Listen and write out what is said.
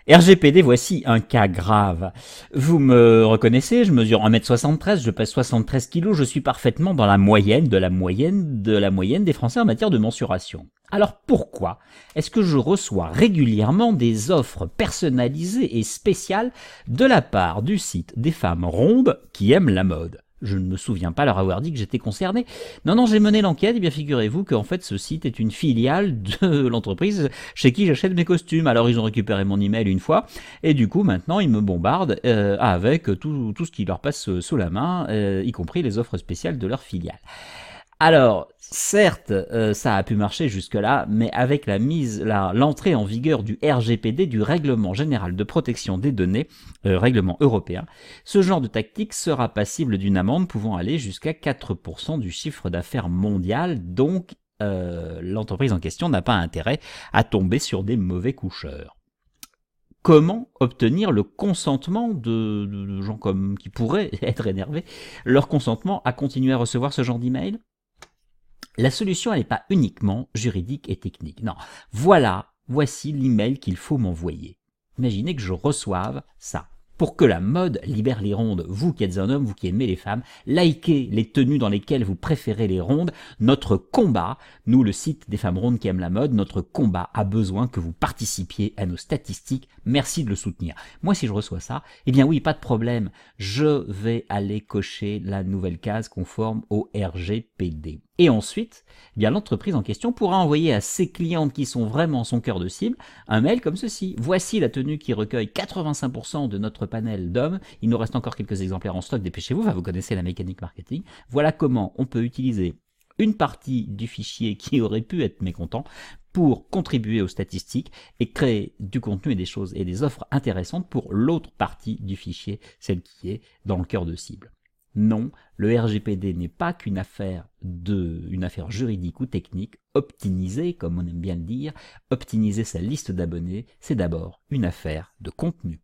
RGPD, voici un cas grave. Vous me reconnaissez, je mesure 1m73, je pèse 73 kilos, je suis parfaitement dans la moyenne de la moyenne de la moyenne des Français en matière de mensuration. Alors pourquoi est-ce que je reçois régulièrement des offres personnalisées et spéciales de la part du site des femmes rondes qui aiment la mode? Je ne me souviens pas leur avoir dit que j'étais concerné. Non, non, j'ai mené l'enquête, et bien figurez-vous qu'en fait ce site est une filiale de l'entreprise chez qui j'achète mes costumes. Alors ils ont récupéré mon email une fois, et du coup maintenant ils me bombardent avec tout ce qui leur passe sous la main, y compris les offres spéciales de leur filiale. Alors, certes, ça a pu marcher jusque-là, mais avec l'entrée en vigueur du RGPD, du Règlement général de protection des données, règlement européen, ce genre de tactique sera passible d'une amende pouvant aller jusqu'à 4% du chiffre d'affaires mondial, donc l'entreprise en question n'a pas intérêt à tomber sur des mauvais coucheurs. Comment obtenir le consentement de gens comme qui pourraient être énervés, leur consentement à continuer à recevoir ce genre d'email? La solution, elle n'est pas uniquement juridique et technique. Non, voici l'email qu'il faut m'envoyer. Imaginez que je reçoive ça. Pour que la mode libère les rondes, vous qui êtes un homme, vous qui aimez les femmes, likez les tenues dans lesquelles vous préférez les rondes. Notre combat, nous le site des femmes rondes qui aiment la mode, notre combat a besoin que vous participiez à nos statistiques. Merci de le soutenir. Moi, si je reçois ça, eh bien oui, pas de problème. Je vais aller cocher la nouvelle case conforme au RGPD. Et ensuite, eh bien l'entreprise en question pourra envoyer à ses clientes qui sont vraiment son cœur de cible un mail comme ceci. Voici la tenue qui recueille 85% de notre panel d'hommes. Il nous reste encore quelques exemplaires en stock, dépêchez-vous, vous connaissez la mécanique marketing. Voilà comment on peut utiliser une partie du fichier qui aurait pu être mécontent pour contribuer aux statistiques et créer du contenu et des choses et des offres intéressantes pour l'autre partie du fichier, celle qui est dans le cœur de cible. Non, le RGPD n'est pas qu'une affaire juridique ou technique. Optimiser, comme on aime bien le dire, optimiser sa liste d'abonnés, c'est d'abord une affaire de contenu.